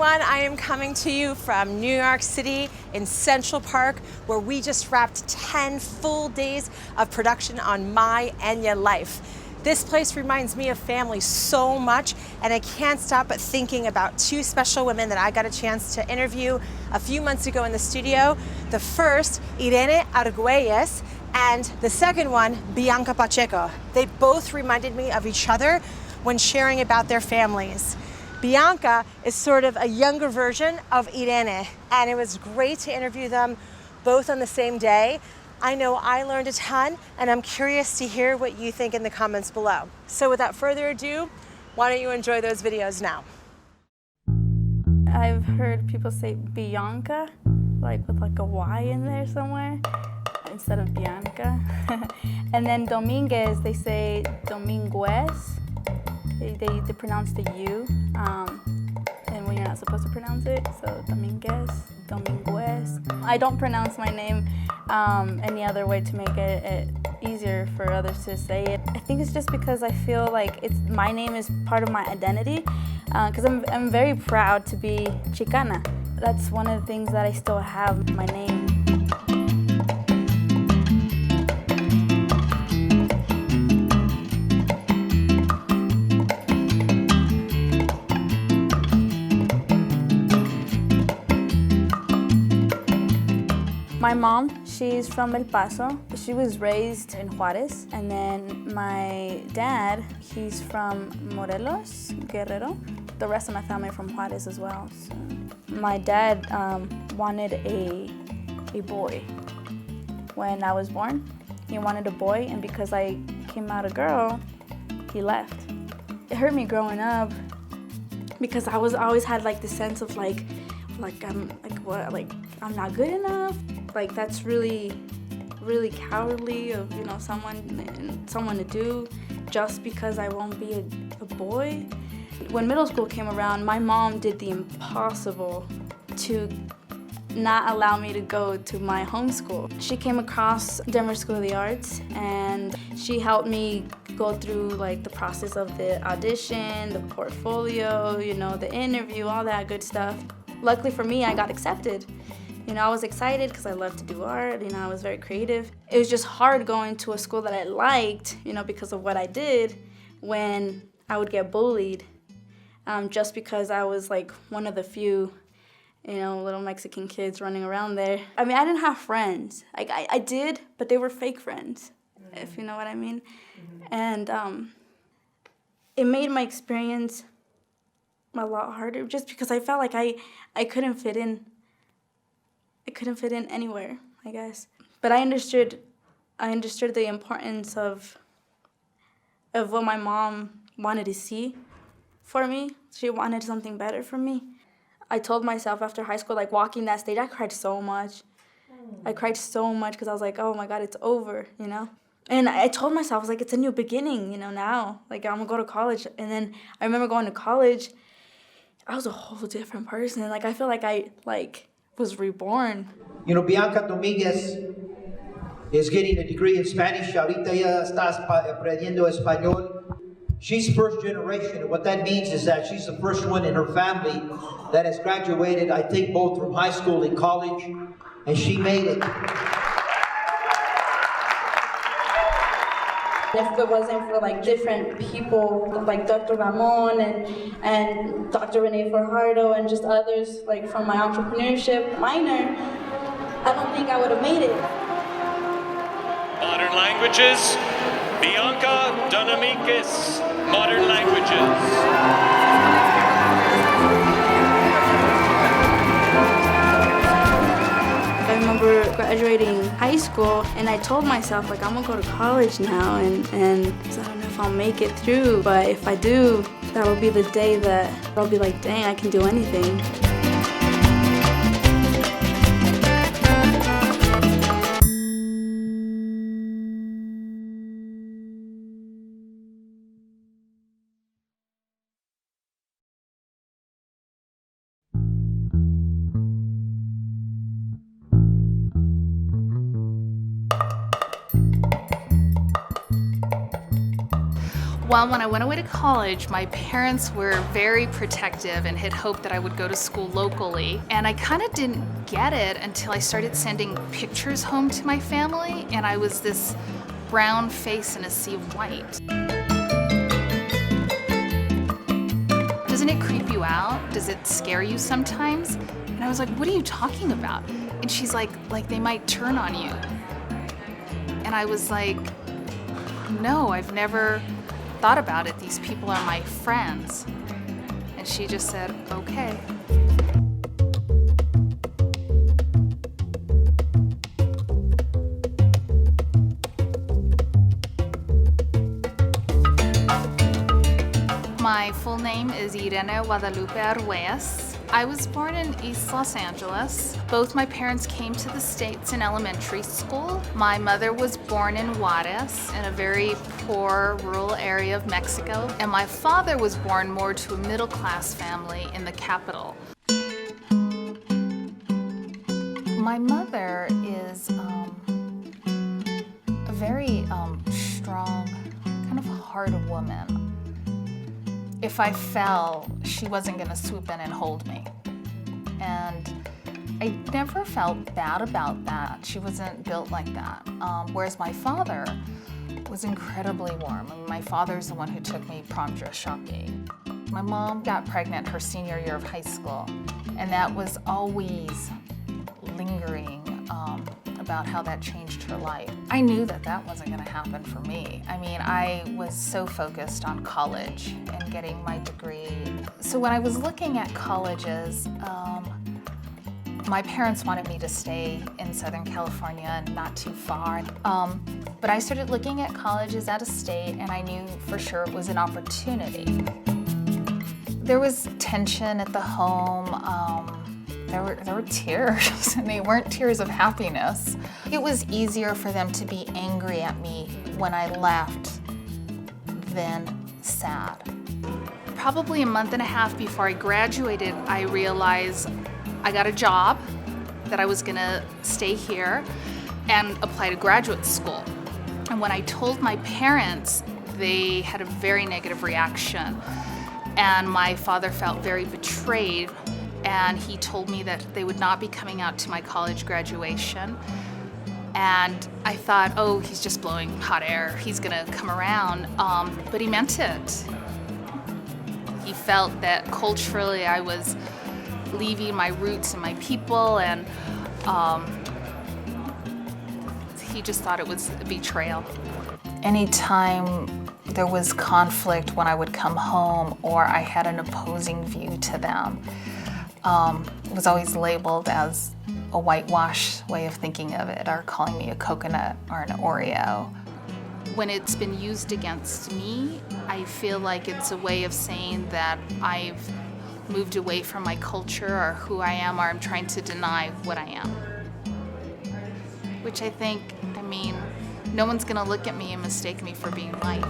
everyone. I am coming to you from New York City in Central Park, where we just wrapped 10 full days of production on My Enya Life. This place reminds me of family so much, and I can't stop but thinking about two special women that I got a chance to interview a few months ago in the studio. The first, Irene Arguelles, and the second one, Bianca Pacheco. They both reminded me of each other when sharing about their families. Bianca is sort of a younger version of Irene, and it was great to interview them both on the same day. I know I learned a ton, and I'm curious to hear what you think in the comments below. So without further ado, why don't you enjoy those videos now? I've heard people say Bianca, like with like a Y in there somewhere, instead of Bianca. And then Dominguez, they say Dominguez. They pronounce the U, and when you're not supposed to pronounce it, so Dominguez, Dominguez. I don't pronounce my name any other way to make it easier for others to say it. I think it's just because I feel like my name is part of my identity, because I'm very proud to be Chicana. That's one of the things that I still have, my name. My mom, she's from El Paso. She was raised in Juarez. And then my dad, he's from Morelos, Guerrero. The rest of my family are from Juarez as well. So my dad wanted a boy. When I was born, he wanted a boy, and because I came out a girl, he left. It hurt me growing up because I always had like the sense of I'm not good enough. Like that's really cowardly of someone to do just because I won't be a boy. When middle school came around, my mom did the impossible to not allow me to go to my home school. She came across Denver School of the Arts, and she helped me go through like the process of the audition, the portfolio, the interview, all that good stuff. Luckily for me, I got accepted. I was excited because I love to do art, I was very creative. It was just hard going to a school that I liked, because of what I did, when I would get bullied, just because I was like one of the few, little Mexican kids running around there. I didn't have friends. I did, but they were fake friends, if you know what I mean. And it made my experience a lot harder just because I felt like I couldn't fit in. I couldn't fit in anywhere, I guess. But I understood the importance of what my mom wanted to see for me. She wanted something better for me. I told myself after high school, like walking that stage, I cried so much. I cried so much because I was like, oh my God, it's over, And I told myself, I was like, it's a new beginning, now. Like, I'm gonna go to college. And then I remember going to college, I was a whole different person. Like, I feel like I was reborn. Bianca Dominguez is getting a degree in Spanish. Ahorita ella está aprendiendo español. She's first generation. What that means is that she's the first one in her family that has graduated, I think, both from high school and college, and she made it. If it wasn't for different people like Dr. Ramon and Dr. Renee Fajardo and just others from my entrepreneurship minor, I don't think I would have made it. Modern languages, Bianca Dominguez, modern languages. I remember graduating high school, and I told myself, I'm gonna go to college now, and so I don't know if I'll make it through, but if I do, that'll be the day that I'll be like, dang, I can do anything. Well, when I went away to college, my parents were very protective and had hoped that I would go to school locally. And I kind of didn't get it until I started sending pictures home to my family, and I was this brown face in a sea of white. Doesn't it creep you out? Does it scare you sometimes? And I was like, what are you talking about? And she's like they might turn on you. And I was like, no, I've never thought about it. These people are my friends. And she just said, okay. My full name is Irene Arguelles. I was born in East Los Angeles. Both my parents came to the States in elementary school. My mother was born in Juarez, in a very poor rural area of Mexico. And my father was born more to a middle-class family in the capital. My mother is a very strong, kind of hard woman. If I fell, she wasn't going to swoop in and hold me. And I never felt bad about that. She wasn't built like that. Whereas my father was incredibly warm. I mean, my father's the one who took me prom dress shopping. My mom got pregnant her senior year of high school, and that was always lingering about how that changed her life. I knew that that wasn't going to happen for me. I mean, I was so focused on college and getting my degree. So when I was looking at colleges, my parents wanted me to stay in Southern California and not too far. But I started looking at colleges out of state, and I knew for sure it was an opportunity. There was tension at the home. There were tears, and they weren't tears of happiness. It was easier for them to be angry at me when I left than sad. Probably a month and a half before I graduated, I realized I got a job, that I was gonna stay here and apply to graduate school. And when I told my parents, they had a very negative reaction. And my father felt very betrayed. And he told me that they would not be coming out to my college graduation. And I thought, oh, he's just blowing hot air. He's gonna come around, but he meant it. He felt that culturally I was leaving my roots and my people, and he just thought it was a betrayal. Anytime there was conflict when I would come home or I had an opposing view to them, it was always labeled as a whitewash way of thinking of it, or calling me a coconut or an Oreo. When it's been used against me, I feel like it's a way of saying that I've moved away from my culture or who I am, or I'm trying to deny what I am. Which I think, no one's gonna look at me and mistake me for being white.